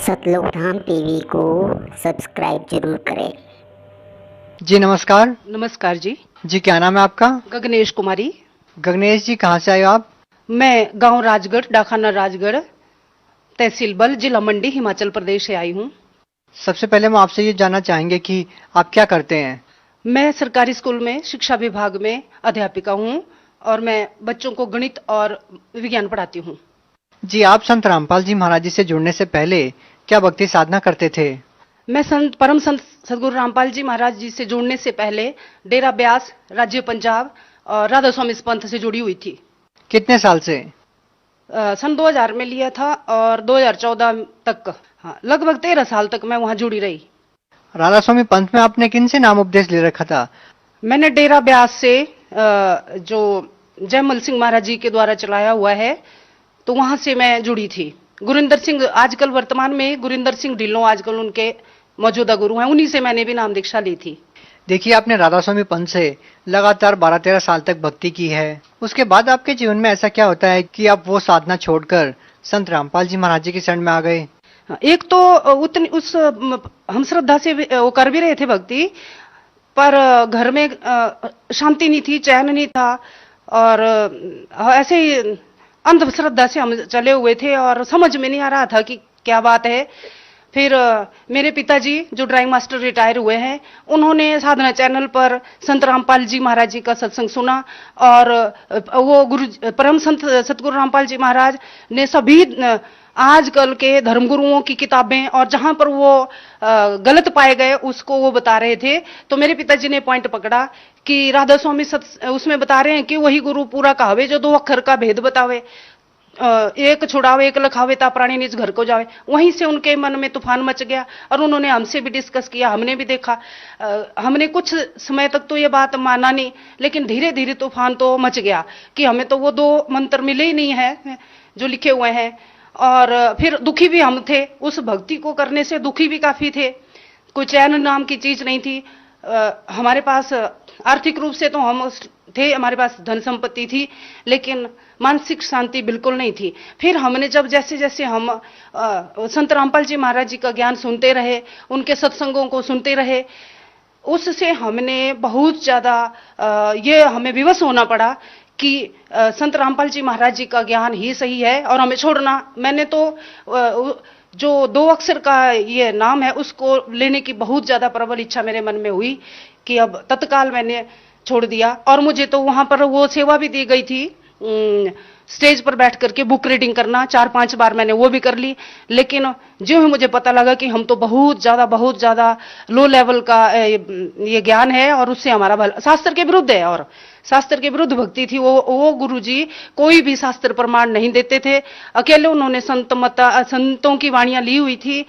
सतलोक धाम TV को subscribe जरूर करें। जी नमस्कार। नमस्कार जी। जी क्या नाम है आपका? गगनेश कुमारी। गगनेश जी कहाँ से आए हो आप? मैं गांव राजगढ़, डाखाना राजगढ़, तहसील बल, जिला मंडी, हिमाचल प्रदेश से आई हूँ। सबसे पहले हम आपसे ये जानना चाहेंगे कि आप क्या करते हैं? मैं सरकारी स्कूल में शिक्षा विभाग में अध्यापिका हूँ और मैं बच्चों को गणित और विज्ञान पढ़ाती हूँ। जी आप संत रामपाल जी महाराज जी से जुड़ने से पहले क्या भक्ति साधना करते थे? मैं परम संत सदगुरु रामपाल जी महाराज जी से जुड़ने से पहले डेरा ब्यास, राज्य पंजाब और राधा स्वामी पंथ से जुड़ी हुई थी। कितने साल से? सन 2000 में लिया था और 2014 तक, हाँ, लगभग 13 साल तक मैं वहाँ जुड़ी रही। राधा स्वामी पंथ में आपने किन से नाम उपदेश ले रखा था? मैंने डेरा ब्यास से जो जयमल सिंह महाराज जी के द्वारा चलाया हुआ है, तो वहां से मैं जुड़ी थी। गुरिंदर सिंह आजकल वर्तमान में गुरिंदर सिंह ढिल्लों आजकल उनके मौजूदा गुरु हैं, उन्हीं से मैंने भी नाम दीक्षा ली थी। देखिए आपने राधा स्वामी पंथ से लगातार 12-13 साल तक भक्ति की है, उसके बाद आपके जीवन में ऐसा क्या होता है कि आप वो साधना छोड़कर संत रामपाल जी महाराज जी की शरण में आ गए? एक तो उतनी उस हम श्रद्धा से वो कर भी रहे थे भक्ति, पर घर में शांति नहीं थी, चैन नहीं था और ऐसे ही अंधश्रद्धा से हम चले हुए थे और समझ में नहीं आ रहा था कि क्या बात है। फिर मेरे पिताजी जो ड्राइंग मास्टर रिटायर हुए हैं, उन्होंने साधना चैनल पर संत रामपाल जी महाराज जी का सत्संग सुना और वो गुरु परम संत सतगुरु रामपाल जी महाराज ने सभी आजकल के धर्मगुरुओं की किताबें और जहां पर वो गलत पाए गए उसको वो बता रहे थे। तो मेरे पिताजी ने पॉइंट पकड़ा कि राधा स्वामी उसमें बता रहे हैं कि वही गुरु पूरा कहावे जो 2 अक्षर का भेद बतावे, एक छुड़ावे एक लखावे ता प्राणी निज घर को जावे। वहीं से उनके मन में तूफान मच गया और उन्होंने हमसे भी डिस्कस किया, हमने भी देखा। हमने कुछ समय तक तो ये बात माना नहीं, लेकिन धीरे धीरे तूफान तो मच गया कि हमें तो वो 2 मंत्र मिले ही नहीं है जो लिखे हुए हैं। और फिर दुखी भी हम थे, उस भक्ति को करने से दुखी भी काफी थे। कोई चैन नाम की चीज नहीं थी हमारे पास। आर्थिक रूप से तो हम थे, हमारे पास धन संपत्ति थी, लेकिन मानसिक शांति बिल्कुल नहीं थी। फिर हमने जब जैसे जैसे हम संत रामपाल जी महाराज जी का ज्ञान सुनते रहे, उनके सत्संगों को सुनते रहे, उससे हमने बहुत ज्यादा ये हमें विवश होना पड़ा कि संत रामपाल जी महाराज जी का ज्ञान ही सही है और हमें छोड़ना। मैंने तो जो 2 अक्षर का ये नाम है उसको लेने की बहुत ज्यादा प्रबल इच्छा मेरे मन में हुई कि अब तत्काल मैंने छोड़ दिया। और मुझे तो वहां पर वो सेवा भी दी गई थी, स्टेज पर बैठ करके बुक रीडिंग करना, 4-5 बार मैंने वो भी कर ली। लेकिन जो ही मुझे पता लगा कि हम तो बहुत ज्यादा लो लेवल का ये ज्ञान है और उससे हमारा भला शास्त्र के विरुद्ध है और शास्त्र के विरुद्ध भक्ति थी, वो गुरुजी कोई भी शास्त्र प्रमाण नहीं देते थे। अकेले उन्होंने संतों की वाणियां ली हुई थी,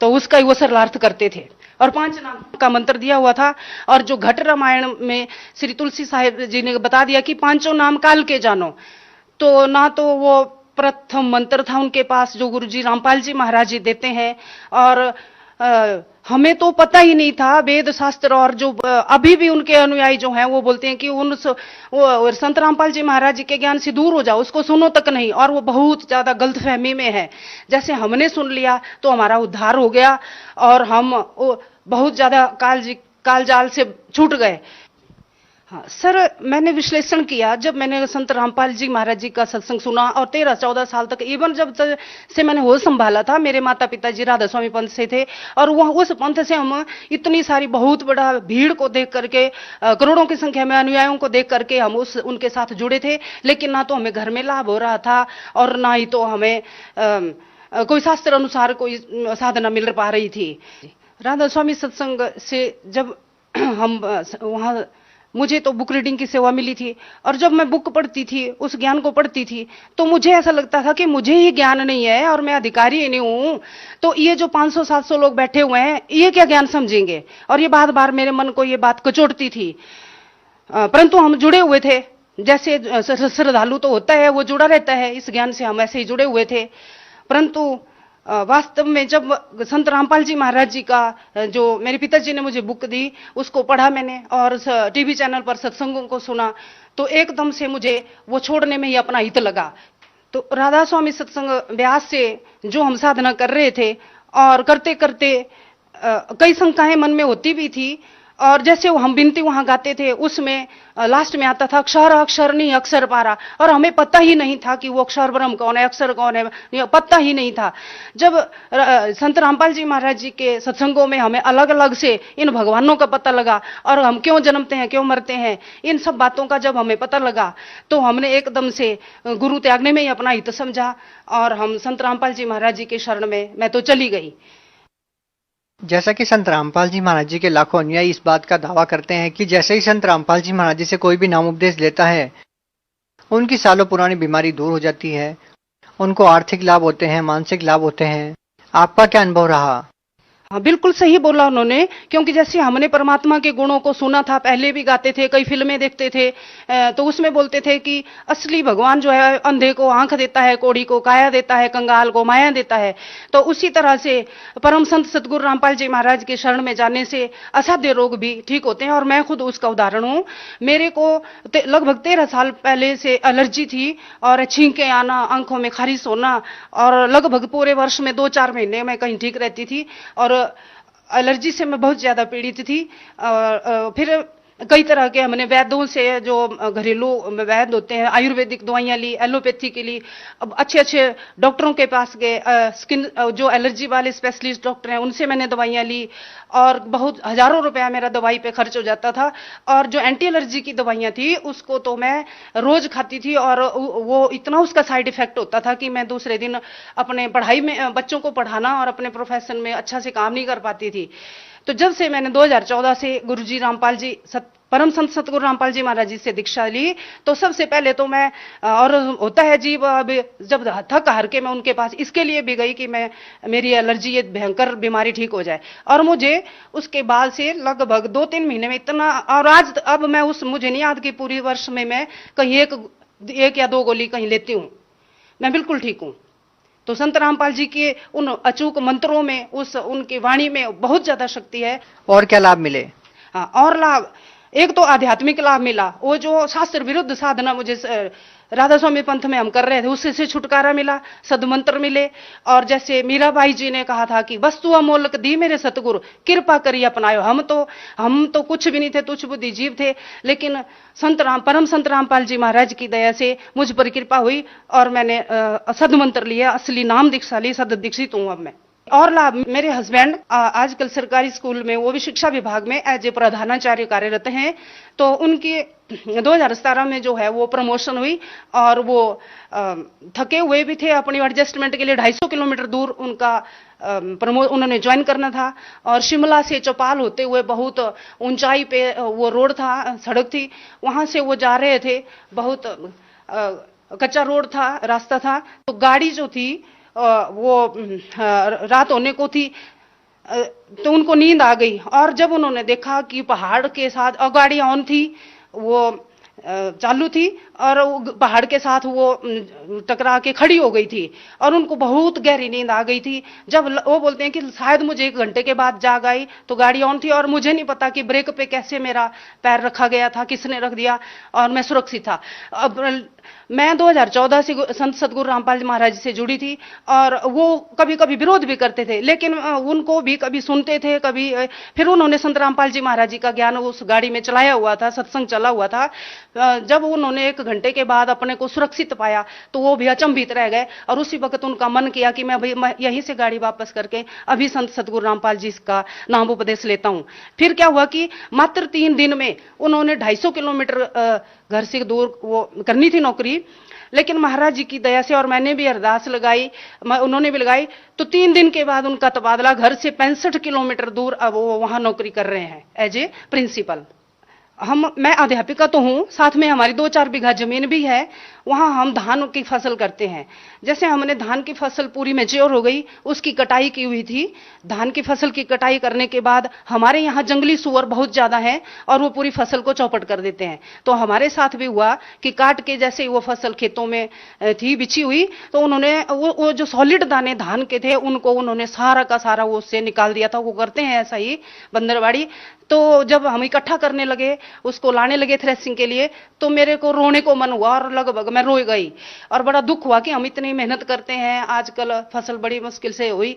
तो उसका ही वो सरलार्थ करते थे और 5 नाम का मंत्र दिया हुआ था। और जो घट रामायण में श्री तुलसी साहिब जी ने बता दिया कि 5 नाम काल के जानो, तो ना तो वो प्रथम मंत्र था उनके पास जो गुरुजी रामपाल जी महाराज जी देते हैं, और हमें तो पता ही नहीं था वेद शास्त्र। और जो अभी भी उनके अनुयायी जो हैं वो बोलते हैं कि वो संत रामपाल जी महाराज जी के ज्ञान से दूर हो जाओ, उसको सुनो तक नहीं। और वो बहुत ज्यादा गलतफहमी में है। जैसे हमने सुन लिया तो हमारा उद्धार हो गया और हम बहुत ज्यादा काल जाल से छूट गए। हाँ सर, मैंने विश्लेषण किया जब मैंने संत रामपाल जी महाराज जी का सत्संग सुना और 13-14 साल तक, इवन जब से मैंने होश संभाला था, मेरे माता पिता जी राधा स्वामी पंथ से थे और वह उस पंथ से हम इतनी सारी बहुत बड़ा भीड़ को देख करके, करोड़ों की संख्या में अनुयायियों को देख करके हम उनके साथ जुड़े थे। लेकिन ना तो हमें घर में लाभ हो रहा था और ना ही तो हमें कोई शास्त्र अनुसार कोई साधना मिल पा रही थी। राधा स्वामी सत्संग से जब हम वहां, मुझे तो बुक रीडिंग की सेवा मिली थी और जब मैं बुक पढ़ती थी, उस ज्ञान को पढ़ती थी, तो मुझे ऐसा लगता था कि मुझे ही ज्ञान नहीं है और मैं अधिकारी ही नहीं हूं, तो ये जो 500-700 लोग बैठे हुए हैं ये क्या ज्ञान समझेंगे। और ये बार बार मेरे मन को ये बात कचोटती थी। परंतु हम जुड़े हुए थे, जैसे श्रद्धालु तो होता है वो जुड़ा रहता है इस ज्ञान से, हम ऐसे ही जुड़े हुए थे। परंतु वास्तव में जब संत रामपाल जी महाराज जी का जो मेरे पिताजी ने मुझे बुक दी उसको पढ़ा मैंने और टीवी चैनल पर सत्संगों को सुना, तो एकदम से मुझे वो छोड़ने में ही अपना हित लगा। तो राधा स्वामी सत्संग व्यास से जो हम साधना कर रहे थे और करते करते कई शंकाएं मन में होती भी थी। और जैसे वो हम बिनती वहां गाते थे, उसमें लास्ट में आता था अक्षर अक्षर नहीं अक्षर पारा, और हमें पता ही नहीं था कि वो अक्षर ब्रह्म कौन है, अक्षर कौन है, ये पता ही नहीं था। जब संत रामपाल जी महाराज जी के सत्संगों में हमें अलग अलग से इन भगवानों का पता लगा, और हम क्यों जन्मते हैं, क्यों मरते हैं, इन सब बातों का जब हमें पता लगा, तो हमने एकदम से गुरु त्यागने में ही अपना हित समझा, और हम संत रामपाल जी महाराज जी के शरण में मैं तो चली गई। जैसा कि संत रामपाल जी महाराज जी के लाखों अनुयायी इस बात का दावा करते हैं कि जैसे ही संत रामपाल जी महाराज जी से कोई भी नाम उपदेश लेता है, उनकी सालों पुरानी बीमारी दूर हो जाती है, उनको आर्थिक लाभ होते हैं, मानसिक लाभ होते हैं। आपका क्या अनुभव रहा? हाँ, बिल्कुल सही बोला उन्होंने, क्योंकि जैसे हमने परमात्मा के गुणों को सुना था, पहले भी गाते थे, कई फिल्में देखते थे, तो उसमें बोलते थे कि असली भगवान जो है अंधे को आंख देता है, कोढ़ी को काया देता है, कंगाल को माया देता है। तो उसी तरह से परम संत सतगुरु रामपाल जी महाराज के शरण में जाने से असाध्य रोग भी ठीक होते हैं, और मैं खुद उसका उदाहरण हूँ। मेरे को लगभग 13 साल पहले से एलर्जी थी, और छींके आना, आंखों में खारिश होना, और लगभग पूरे वर्ष में 2-4 महीने मैं कहीं ठीक रहती थी, और एलर्जी से मैं बहुत ज्यादा पीड़ित थी। फिर कई तरह के हमने वैद्यों से, जो घरेलू वैद्य होते हैं, आयुर्वेदिक दवाइयां ली, एलोपैथी के लिए, अब अच्छे अच्छे डॉक्टरों के पास गए, स्किन जो एलर्जी वाले स्पेशलिस्ट डॉक्टर हैं उनसे मैंने दवाइयां ली, और बहुत हजारों रुपया मेरा दवाई पे खर्च हो जाता था। और जो एंटी एलर्जी की दवाइयां थी उसको तो मैं रोज खाती थी, और वो इतना उसका साइड इफेक्ट होता था कि मैं दूसरे दिन अपने पढ़ाई में, बच्चों को पढ़ाना और अपने प्रोफेशन में अच्छा से काम नहीं कर पाती थी। तो जब से मैंने 2014 से गुरुजी रामपाल जी, परम संत सतगुरु रामपाल जी महाराज जी से दीक्षा ली, तो सबसे पहले तो मैं, और होता है जी, अब जब थक हार के मैं उनके पास इसके लिए भी गई कि मैं, मेरी एलर्जी, ये भयंकर बीमारी ठीक हो जाए। और मुझे उसके बाद से लगभग 2-3 महीने में इतना, और आज अब मैं मुझे नहीं याद कि पूरी वर्ष में मैं कहीं एक या 2 गोली कहीं लेती हूँ, मैं बिल्कुल ठीक हूँ। तो संत रामपाल जी के उन अचूक मंत्रों में, उनकी वाणी में बहुत ज्यादा शक्ति है। और क्या लाभ मिले? हाँ, और लाभ, एक तो आध्यात्मिक लाभ मिला, वो जो शास्त्र विरुद्ध साधना मुझे राधा स्वामी पंथ में हम कर रहे थे, उससे से छुटकारा मिला, सदमंत्र मिले। और जैसे मीराबाई जी ने कहा था कि वस्तु अमोलक दी मेरे सतगुरु, कृपा करी अपनायो। हम तो कुछ भी नहीं थे, तुच्छ बुद्धि जीव थे, लेकिन परम संत रामपाल जी महाराज की दया से मुझ पर कृपा हुई, और मैंने सदमंत्र लिया, असली नाम दीक्षा ली, सद दीक्षित हूं अब मैं। और लाभ, मेरे हस्बैंड आजकल सरकारी स्कूल में, वो भी शिक्षा विभाग में एज ए प्रधानाचार्य कार्यरत हैं, तो उनकी 2017 में जो है वो प्रमोशन हुई, और वो थके हुए भी थे, अपनी एडजस्टमेंट के लिए 250 किलोमीटर दूर उनका उन्होंने ज्वाइन करना था, और शिमला से चौपाल होते हुए बहुत ऊंचाई पे वो रोड था, सड़क थी, वहां से वो जा रहे थे, बहुत कच्चा रोड था, रास्ता था, तो गाड़ी जो थी वो रात होने को थी, तो उनको नींद आ गई। और जब उन्होंने देखा कि पहाड़ के साथ गाड़ी ऑन थी, वो चालू थी, और पहाड़ के साथ वो टकरा के खड़ी हो गई थी, और उनको बहुत गहरी नींद आ गई थी। जब वो बोलते हैं कि शायद मुझे 1 घंटे के बाद जाग आई, तो गाड़ी ऑन थी, और मुझे नहीं पता कि ब्रेक पे कैसे मेरा पैर रखा गया था, किसने रख दिया, और मैं सुरक्षित था। अब मैं 2014 से संत सतगुरु रामपाल जी महाराज से जुड़ी थी, और वो कभी कभी विरोध भी करते थे, लेकिन उनको भी कभी सुनते थे, कभी फिर उन्होंने संत रामपाल जी महाराज जी का ज्ञान उस गाड़ी में चलाया हुआ था, सत्संग चला हुआ था। जब उन्होंने 1 घंटे के बाद अपने को सुरक्षित पाया, तो वो भी अचंभित रह गए, और उसी वक्त उनका मन किया कि मैं यहीं से गाड़ी वापस करके अभी संत सतगुरु रामपाल जी का नाम उपदेश लेता हूं। फिर क्या हुआ कि मात्र 3 दिन में उन्होंने 250 किलोमीटर घर से दूर वो करनी थी नौकरी, लेकिन महाराज जी की दया से, और मैंने भी अरदास लगाई, उन्होंने भी लगाई, तो 3 दिन के बाद उनका तबादला, घर से 65 किलोमीटर दूर अब वो वहां नौकरी कर रहे हैं एज ए प्रिंसिपल। मैं अध्यापिका तो हूं, साथ में हमारी 2-4 बीघा जमीन भी है, वहां हम धान की फसल करते हैं। जैसे हमने धान की फसल पूरी मैच्योर हो गई, उसकी कटाई की हुई थी। धान की फसल की कटाई करने के बाद हमारे यहाँ जंगली सुअर बहुत ज्यादा है, और वो पूरी फसल को चौपट कर देते हैं। तो हमारे साथ भी हुआ कि काट के, जैसे ही वो फसल खेतों में थी बिछी हुई, तो उन्होंने वो जो सॉलिड दाने धान के थे, उनको उन्होंने सारा का सारा वो उससे निकाल दिया था। वो करते हैं ऐसा ही बंदरबाड़ी। तो जब हम इकट्ठा करने लगे, उसको लाने लगे थ्रेसिंग के लिए, तो मेरे को रोने को मन हुआ, और लगभग मैं रो गई, और बड़ा दुख हुआ कि हम इतनी मेहनत करते हैं, आजकल फसल बड़ी मुश्किल से हुई।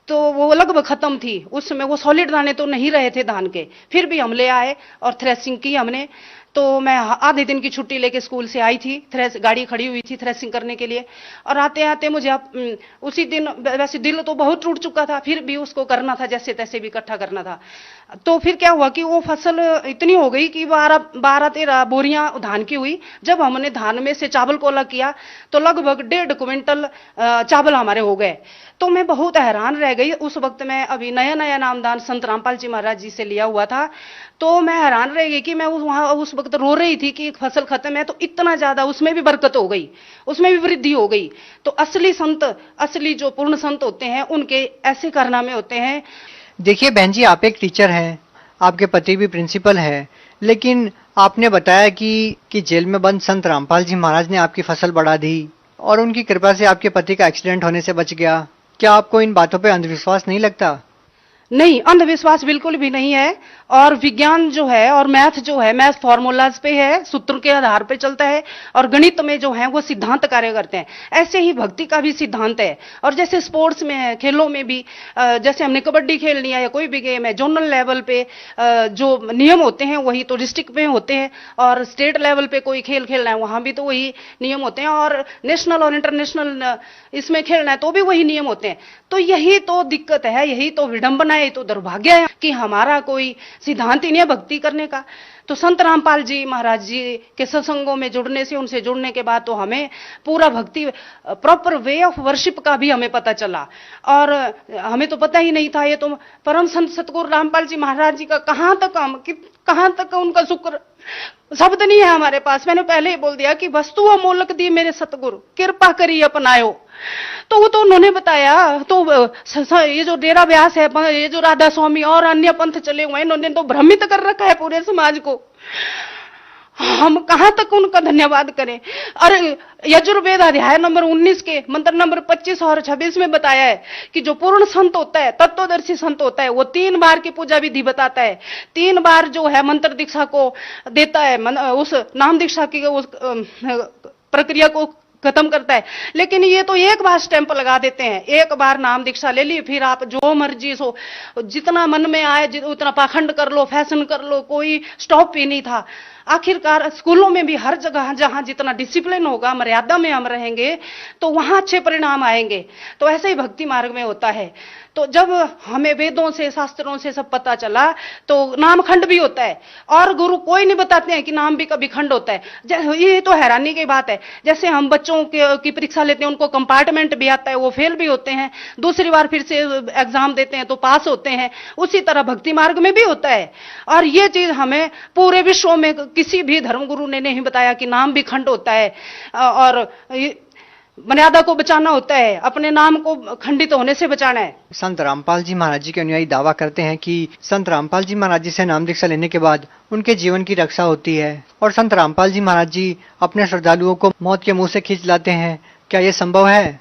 तो वो लगभग खत्म थी। उसमें वो सॉलिड दाने तो नहीं रहे थे धान के, फिर भी हम ले आए और थ्रेसिंग की हमने। तो मैं आधे दिन की छुट्टी लेके स्कूल से आई थी, गाड़ी खड़ी हुई थी थ्रेसिंग करने के लिए, और आते आते मुझे उसी दिन वैसे दिल तो बहुत टूट चुका था, फिर भी उसको करना था, जैसे तैसे भी इकट्ठा करना था। तो फिर क्या हुआ कि वो फसल इतनी हो गई कि 12-13 बोरियां धान की हुई। जब हमने धान में से चावल को अलग किया तो लगभग 1.5 क्विंटल चावल हमारे हो गए। तो मैं बहुत हैरान रह गई। उस वक्त मैं अभी नया नया नामदान संत रामपाल जी महाराज जी से लिया हुआ था। तो मैं हैरान रह गई कि मैं वहां उस वक्त रो रही थी कि फसल खत्म है, तो इतना ज्यादा उसमें भी बरकत हो गई, उसमें भी वृद्धि हो गई। तो असली संत, असली जो पूर्ण संत होते हैं, उनके ऐसे कारनामे होते हैं। देखिए बहन जी, आप एक टीचर हैं, आपके पति भी प्रिंसिपल है, लेकिन आपने बताया कि जेल में बंद संत रामपाल जी महाराज ने आपकी फसल बढ़ा दी और उनकी कृपा से आपके पति का एक्सीडेंट होने से बच गया। क्या आपको इन बातों पे अंधविश्वास नहीं लगता? नहीं, अंधविश्वास बिल्कुल भी नहीं है। और विज्ञान जो है और मैथ जो है, मैथ फॉर्मूलाज पे है, सूत्र के आधार पे चलता है, और गणित में जो है वो सिद्धांत कार्य करते हैं। ऐसे ही भक्ति का भी सिद्धांत है। और जैसे स्पोर्ट्स में है, खेलों में भी, जैसे हमने कबड्डी खेलनी है या कोई भी गेम है, जोनल लेवल पे जो नियम होते हैं वही तो डिस्ट्रिक्ट में होते हैं, और स्टेट लेवल पे कोई खेल खेलना है वहां भी तो वही नियम होते हैं, और नेशनल और इंटरनेशनल इसमें खेलना है तो भी वही नियम होते हैं। तो यही तो दिक्कत है, यही तो विडंबना है, यही तो दुर्भाग्य है कि हमारा कोई सिद्धांत ही नहीं है भक्ति करने का। तो संत रामपाल जी महाराज जी के सत्संगों में जुड़ने से, उनसे जुड़ने के बाद तो हमें पूरा भक्ति, प्रॉपर वे ऑफ वर्शिप का भी हमें पता चला। और हमें तो पता ही नहीं था, ये तो परम संत सतगुरु रामपाल जी महाराज जी का कहां तक उनका शुक्र, शब्द नहीं है हमारे पास। मैंने पहले ही बोल दिया कि वस्तु अमोलक दी मेरे सतगुरु, कृपा करी अपनायो। तो वो तो उन्होंने बताया। तो ये जो डेरा व्यास है, ये जो राधा स्वामी और अन्य पंथ चले हुए हैं, इन्होंने तो भ्रमित कर रखा है पूरे समाज को। हम कहां तक उनका धन्यवाद करें। और यजुर्वेद अध्याय नंबर 19 के मंत्र नंबर 25 और 26 में बताया है कि जो पूर्ण संत होता है, तत्वदर्शी संत होता है, वो 3 बार की पूजा विधि बताता है, 3 बार जो है मंत्र दीक्षा को देता है, उस नाम दीक्षा की उस प्रक्रिया को खत्म करता है। लेकिन ये तो एक बार स्टैंप लगा देते हैं, एक बार नाम दीक्षा ले ली, फिर आप जो मर्जी सो, जितना मन में आए उतना पाखंड कर लो, फैशन कर लो, कोई स्टॉप ही नहीं था। आखिरकार स्कूलों में भी हर जगह जहां जितना डिसिप्लिन होगा, मर्यादा में हम रहेंगे, तो वहां अच्छे परिणाम आएंगे। तो ऐसे ही भक्ति मार्ग में होता है। तो जब हमें वेदों से, शास्त्रों से सब पता चला, तो नाम खंड भी होता है, और गुरु कोई नहीं बताते हैं कि नाम भी कभी खंड होता है। ये तो हैरानी की बात है। जैसे हम बच्चों की परीक्षा लेते हैं, उनको कंपार्टमेंट भी आता है, वो फेल भी होते हैं, दूसरी बार फिर से एग्जाम देते हैं तो पास होते हैं। उसी तरह भक्ति मार्ग में भी होता है। और ये चीज हमें पूरे विश्व में किसी भी धर्मगुरु ने नहीं बताया कि नाम भी खंड होता है, और मर्यादा को बचाना होता है, अपने नाम को खंडित होने से बचाना है। संत रामपाल जी महाराज जी के अनुयायी दावा करते हैं कि संत रामपाल जी महाराज जी से नाम दीक्षा लेने के बाद उनके जीवन की रक्षा होती है, और संत रामपाल जी महाराज जी अपने श्रद्धालुओं को मौत के मुंह से खींच लाते हैं। क्या ये संभव है?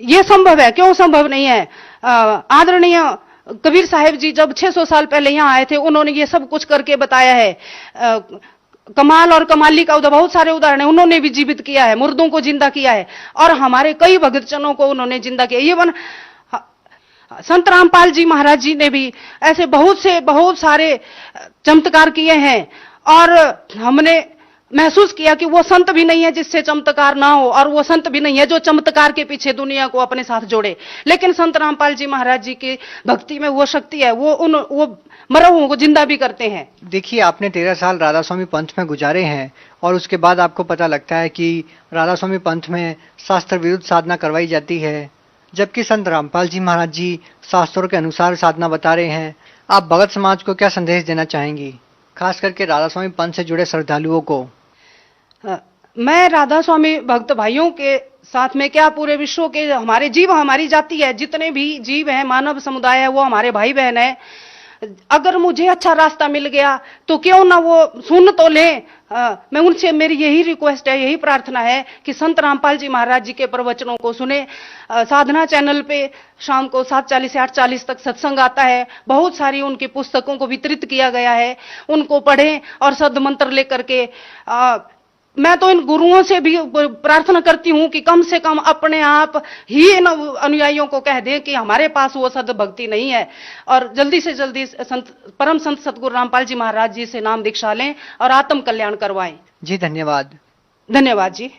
ये संभव है, क्यों संभव नहीं है। आदरणीय कबीर साहिब जी जब 600 साल पहले यहाँ आए थे, उन्होंने ये सब कुछ करके बताया है। कमाल और कमाली का बहुत सारे उदाहरण है। उन्होंने भी जीवित किया है, मुर्दों को जिंदा किया है, और हमारे कई भक्तजनों को उन्होंने जिंदा किया। ये संत रामपाल जी महाराज जी ने भी ऐसे बहुत सारे चमत्कार किए हैं, और हमने महसूस किया कि वो संत भी नहीं है जिससे चमत्कार ना हो, और वो संत भी नहीं है जो चमत्कार के पीछे दुनिया को अपने साथ जोड़े। लेकिन संत रामपाल जी महाराज जी की भक्ति में वो शक्ति है, वो मरे हुओं को जिंदा भी करते हैं। देखिए, आपने 13 साल राधा स्वामी पंथ में गुजारे हैं, और उसके बाद आपको पता लगता है कि राधा स्वामी पंथ में शास्त्र विरुद्ध साधना करवाई जाती है, जबकि संत रामपाल जी महाराज जी शास्त्रों के अनुसार साधना बता रहे हैं। आप भगत समाज को क्या संदेश देना चाहेंगी, खास करके राधा स्वामी पंथ से जुड़े श्रद्धालुओं को? मैं राधा स्वामी भक्त भाइयों के साथ में क्या, पूरे विश्व के हमारे जीव, हमारी जाति है, जितने भी जीव हैं, मानव समुदाय है, वो हमारे भाई बहन है। अगर मुझे अच्छा रास्ता मिल गया तो क्यों ना वो सुन तो लें। मैं उनसे, मेरी यही रिक्वेस्ट है, यही प्रार्थना है कि संत रामपाल जी महाराज जी के प्रवचनों को सुने। साधना चैनल पे शाम को 7:40 से 8:40 तक सत्संग आता है। बहुत सारी उनकी पुस्तकों को वितरित किया गया है, उनको पढ़ें और सद मंत्र लेकर के मैं तो इन गुरुओं से भी प्रार्थना करती हूँ कि कम से कम अपने आप ही इन अनुयायियों को कह दें कि हमारे पास वो सद भक्ति नहीं है, और जल्दी से जल्दी परम संत सतगुरु रामपाल जी महाराज जी से नाम दीक्षा लें और आत्म कल्याण करवाएं। जी धन्यवाद। धन्यवाद जी।